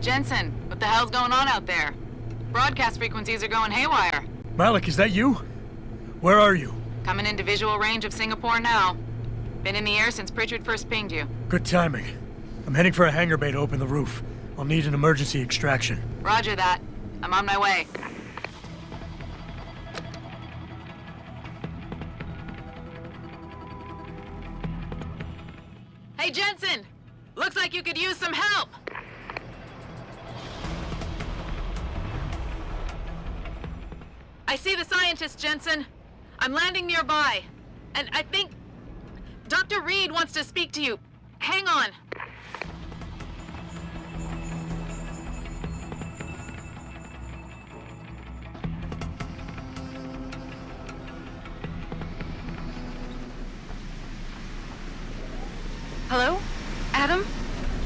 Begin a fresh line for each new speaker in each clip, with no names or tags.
Jensen, what the hell's going on out there? Broadcast frequencies are going haywire.
Malik, is that you? Where are you?
Coming into visual range of Singapore now. Been in the air since Pritchard first pinged you.
Good timing. I'm heading for a hangar bay to open the roof. I'll need an emergency extraction.
Roger that. I'm on my way. Hey, Jensen! Looks like you could use some help! I see the scientist, Jensen. I'm landing nearby. And I think Dr. Reed wants to speak to you. Hang on.
Hello? Adam?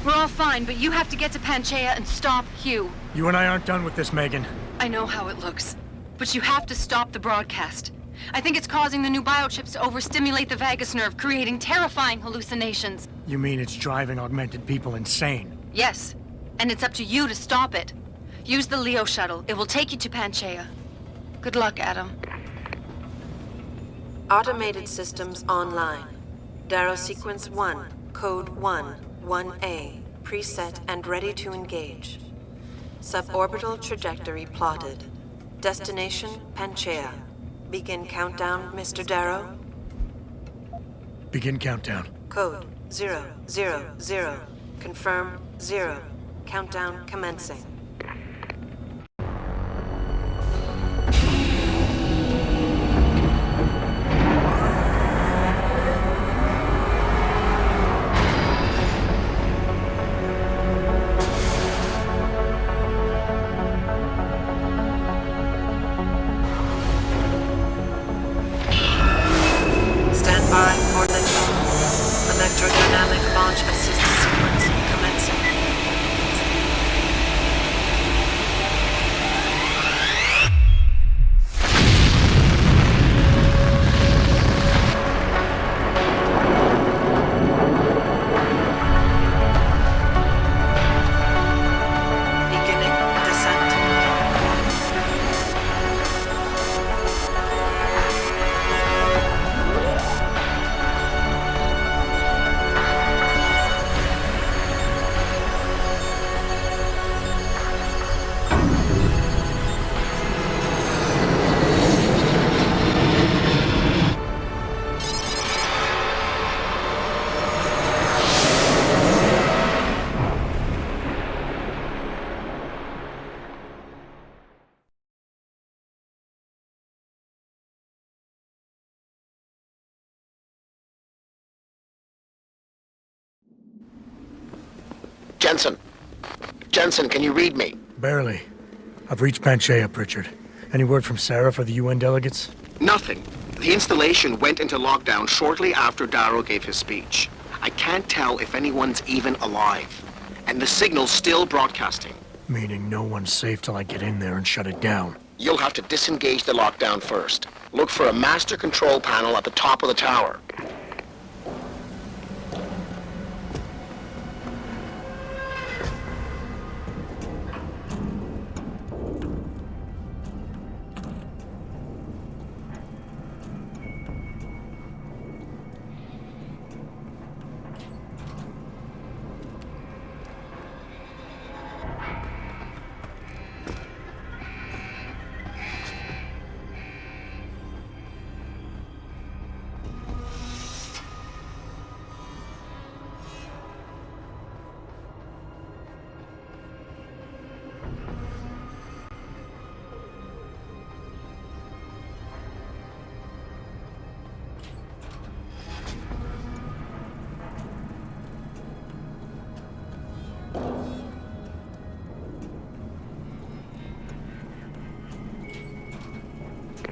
We're all fine, but you have to get to Panchaea and stop Hugh.
You and I aren't done with this, Megan.
I know how it looks, but you have to stop the broadcast. I think it's causing the new biochips to overstimulate the vagus nerve, creating terrifying hallucinations.
You mean it's driving augmented people insane?
Yes, and it's up to you to stop it. Use the Leo shuttle. It will take you to Panchaea. Good luck, Adam.
Automated systems online. Darrow Sequence 1, Code 1, 1A, preset and ready to engage. Suborbital trajectory plotted. Destination Panchaea. Begin countdown, Mr. Darrow.
Begin countdown.
Code 000. Confirm 0. Countdown commencing. Electrodynamic launch assist sequence commencing. Beginning descent.
Jensen! Jensen, can you read me?
Barely. I've reached Panchaea, Pritchard. Any word from Sarah for the UN delegates?
Nothing. The installation went into lockdown shortly after Darrow gave his speech. I can't tell if anyone's even alive. And the signal's still broadcasting.
Meaning no one's safe till I get in there and shut it down.
You'll have to disengage the lockdown first. Look for a master control panel at the top of the tower.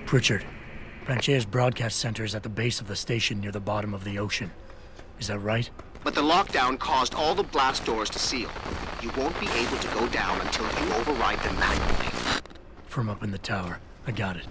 Pritchard, Panchaea's broadcast center is at the base of the station near the bottom of the ocean. Is that right?
But the lockdown caused all the blast doors to seal. You won't be able to go down until you override them manually.
From up in the tower. I got it.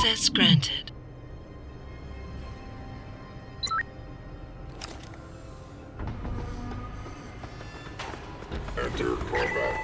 Access granted.
Enter combat.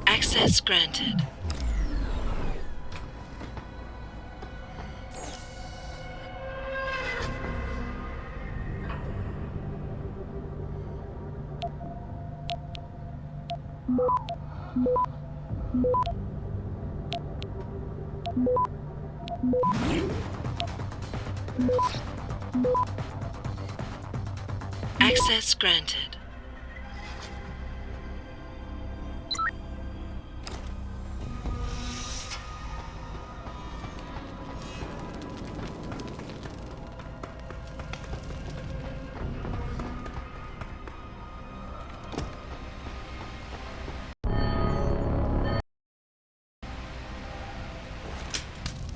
Access granted. Access granted.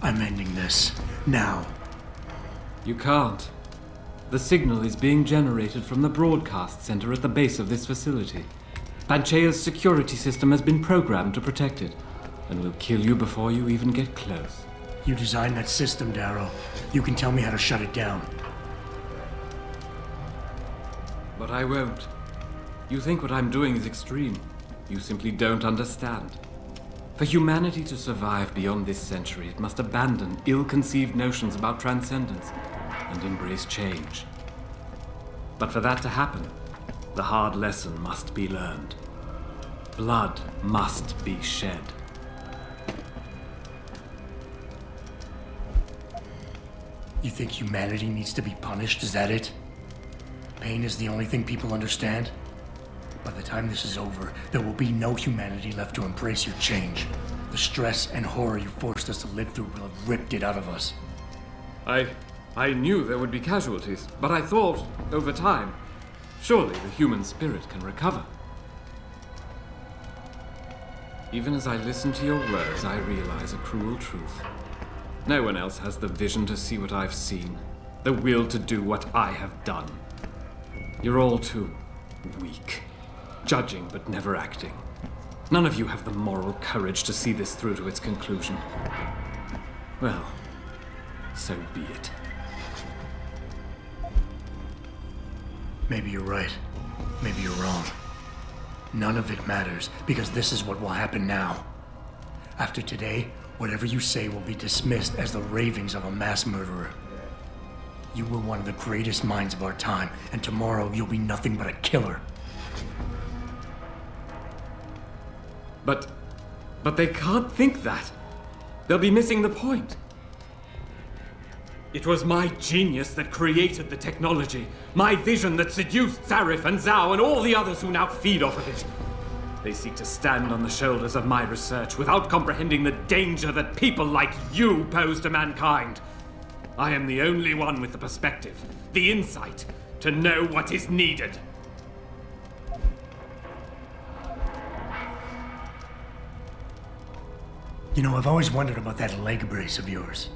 I'm ending this. Now.
You can't. The signal is being generated from the broadcast center at the base of this facility. Panchaea's security system has been programmed to protect it, and will kill you before you even get close.
You designed that system, Darrow. You can tell me how to shut it down.
But I won't. You think what I'm doing is extreme. You simply don't understand. For humanity to survive beyond this century, it must abandon ill-conceived notions about transcendence and embrace change. But for that to happen, the hard lesson must be learned. Blood must be shed.
You think humanity needs to be punished? Is that it? Pain is the only thing people understand? By the time this is over, there will be no humanity left to embrace your change. The stress and horror you forced us to live through will have ripped it out of us.
I knew there would be casualties, but I thought, over time, surely the human spirit can recover. Even as I listen to your words, I realize a cruel truth. No one else has the vision to see what I've seen, the will to do what I have done. You're all too weak, judging but never acting. None of you have the moral courage to see this through to its conclusion. Well, so be it.
Maybe you're right. Maybe you're wrong. None of it matters, because this is what will happen now. After today, whatever you say will be dismissed as the ravings of a mass murderer. You were one of the greatest minds of our time, and tomorrow you'll be nothing but a killer.
But they can't think that. They'll be missing the point. It was my genius that created the technology. My vision that seduced Zarif and Zhao and all the others who now feed off of it. They seek to stand on the shoulders of my research without comprehending the danger that people like you pose to mankind. I am the only one with the perspective, the insight, to know what is needed.
You know, I've always wondered about that leg brace of yours.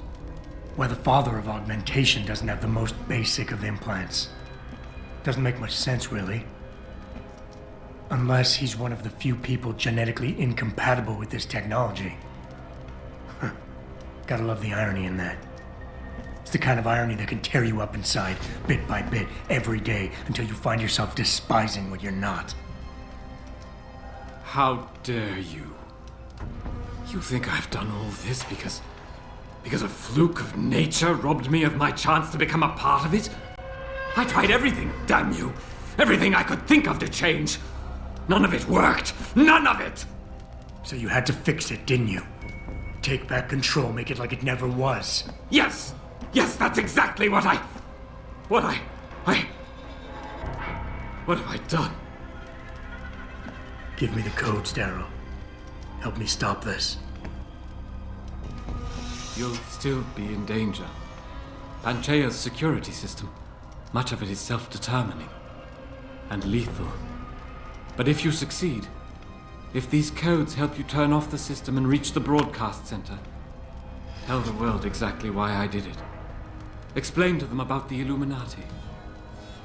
Why the father of augmentation doesn't have the most basic of implants. Doesn't make much sense, really. Unless he's one of the few people genetically incompatible with this technology. Gotta love the irony in that. It's the kind of irony that can tear you up inside, bit by bit, every day, until you find yourself despising what you're not.
How dare you? You think I've done all this because a fluke of nature robbed me of my chance to become a part of it? I tried everything, damn you. Everything I could think of to change. None of it worked. None of it!
So you had to fix it, didn't you? Take back control, make it like it never was.
Yes! Yes, that's exactly what have I done?
Give me the codes, Darrow. Help me stop this.
You'll still be in danger. Panchaea's security system, much of it is self-determining and lethal. But if you succeed, if these codes help you turn off the system and reach the broadcast center, tell the world exactly why I did it. Explain to them about the Illuminati,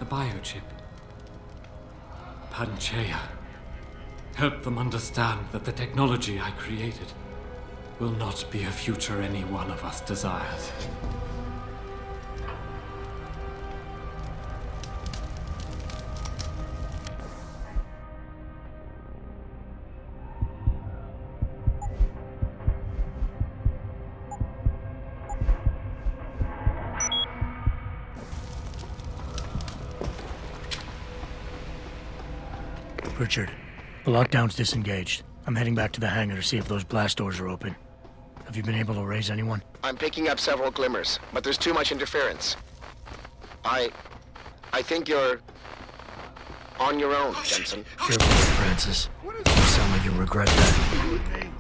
the biochip, Panchaea. Help them understand that the technology I created will not be a future any one of us desires.
Richard, the lockdown's disengaged. I'm heading back to the hangar to see if those blast doors are open. Have you been able to raise anyone?
I'm picking up several glimmers, but there's too much interference. I think you're on your own, Jensen.
Careful, Francis. You sound like you'll regret that.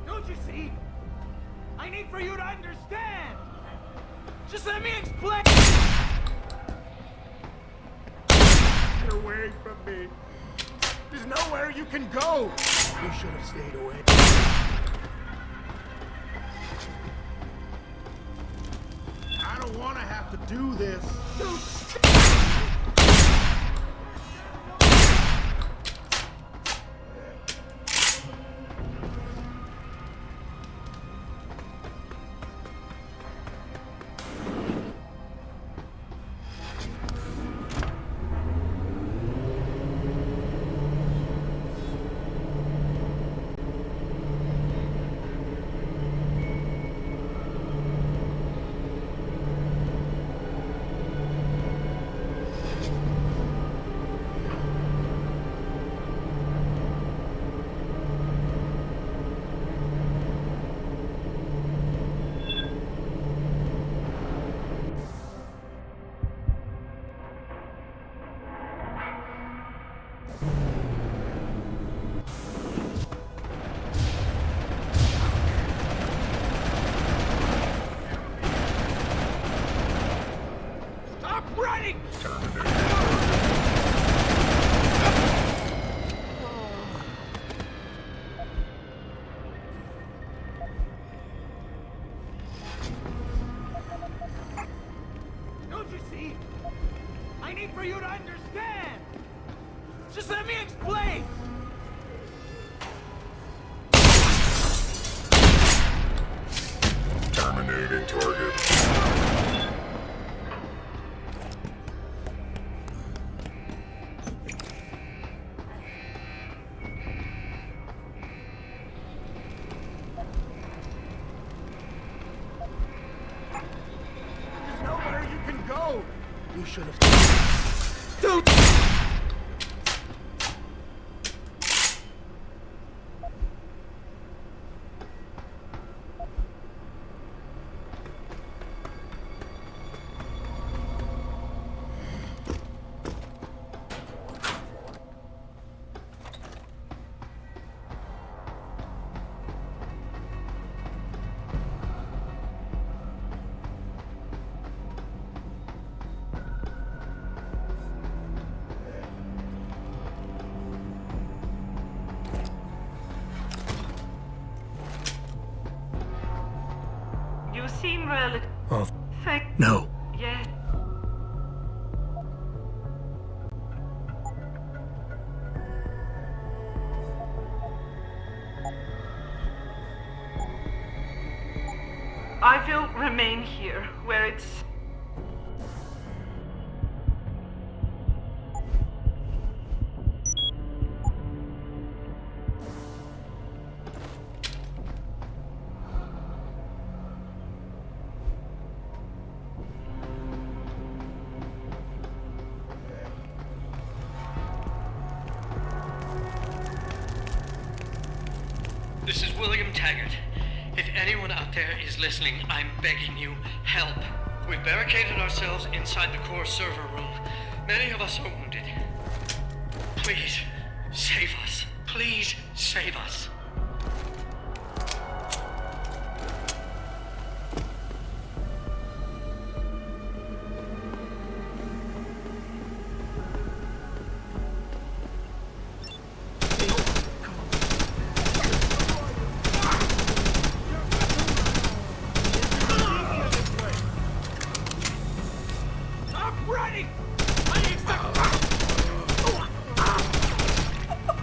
Don't you see? I need for you to understand. Just let me explain. Get away from me. There's nowhere you can go. You should have stayed away. I don't want to have to do this. Running! Don't you see? I need for you to understand. Just let me explain.
Terminating target.
There's nowhere you can go. You should have. Don't.
relative.
Oh,
Thank.
no.
Yes. I will remain here, where it's...
This is William Taggart. If anyone out there is listening, I'm begging you, help. We've barricaded ourselves inside the core server room. Many of us are wounded. Please, save us. Please, save us.
I'm running! I expect...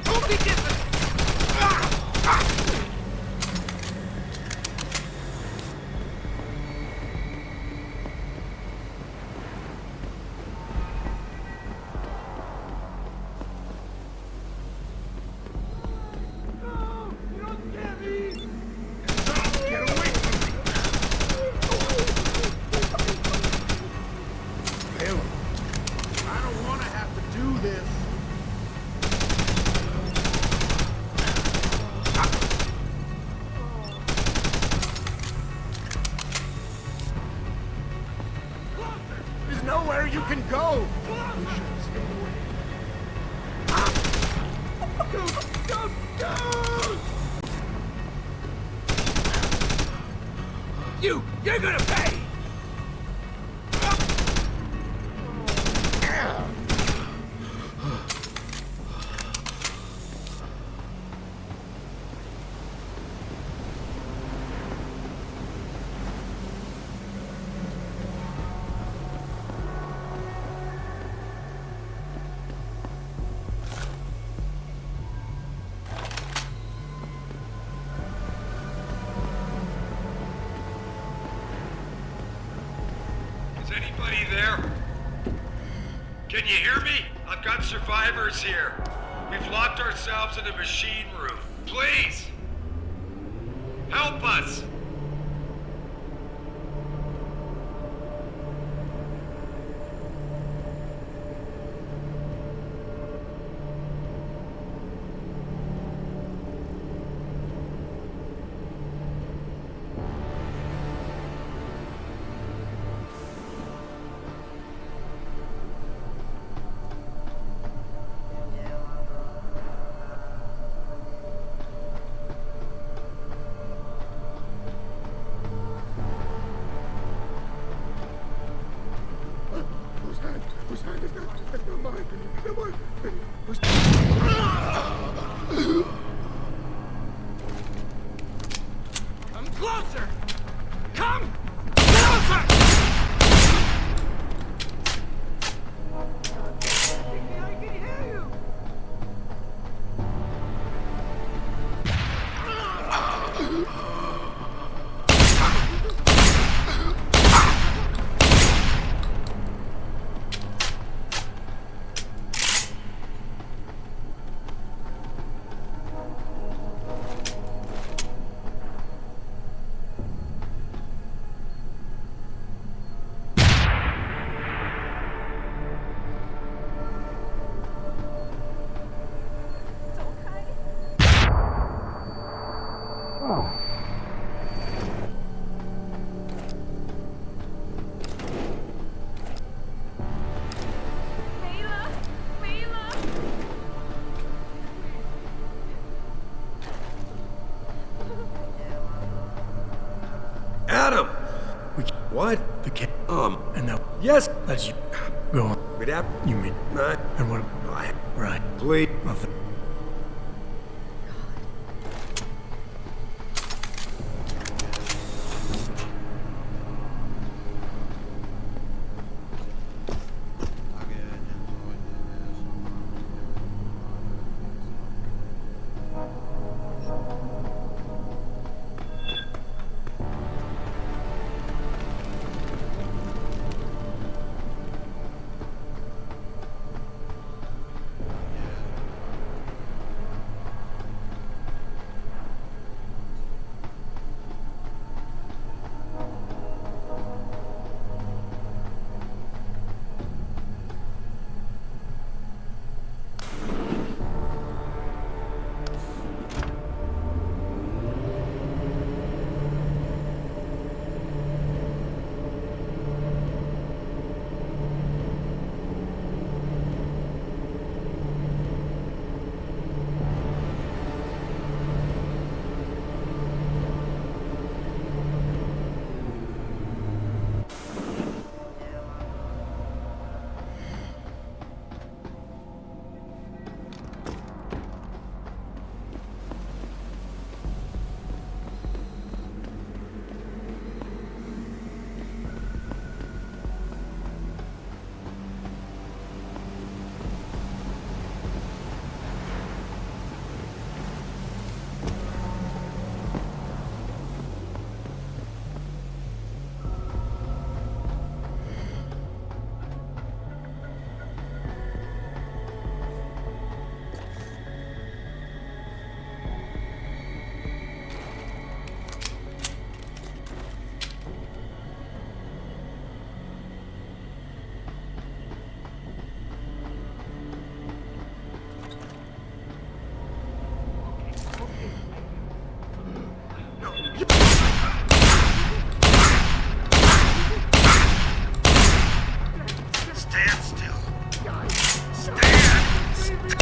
Don't be different! No! You don't get me! Get away from me! I don't want to have to do this. There's nowhere you can go. You should stay away. Don't! You're gonna pay.
Is anybody there? Can you hear me? I've got survivors here. We've locked ourselves in a machine room. Please! Help us!
Whose hand is that? That's not mine. Not mine. Come closer! Come closer! I can hear you!
Adam!
What? The kid. And now.
Yes!
That's you. Go on.
Wait up.
You mean. And what? Right.
Please.
Nothing.
Stand still. Stand still.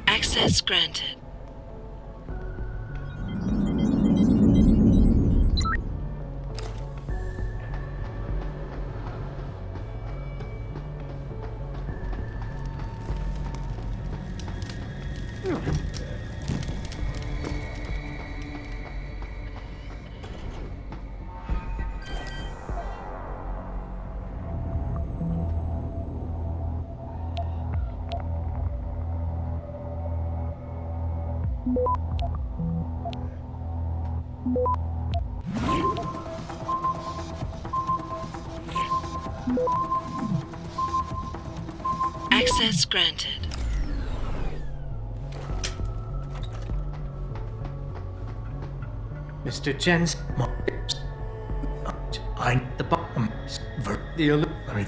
Access granted. Access granted.
Mr. Jensen, I the bottom. Let me.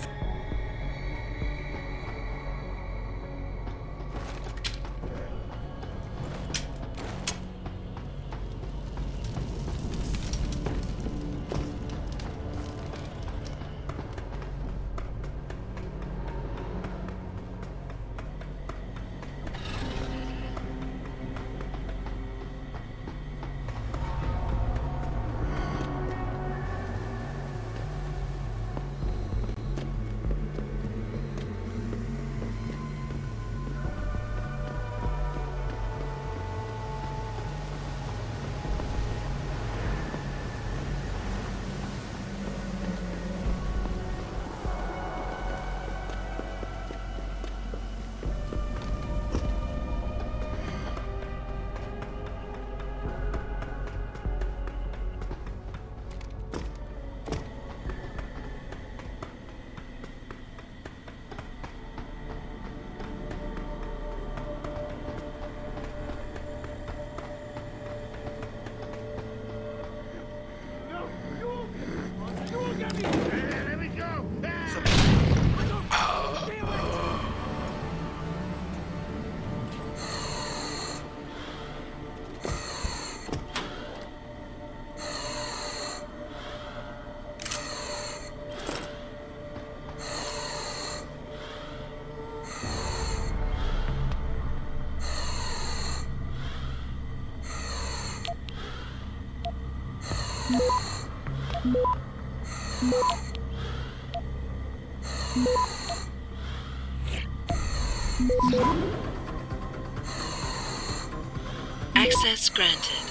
Access granted.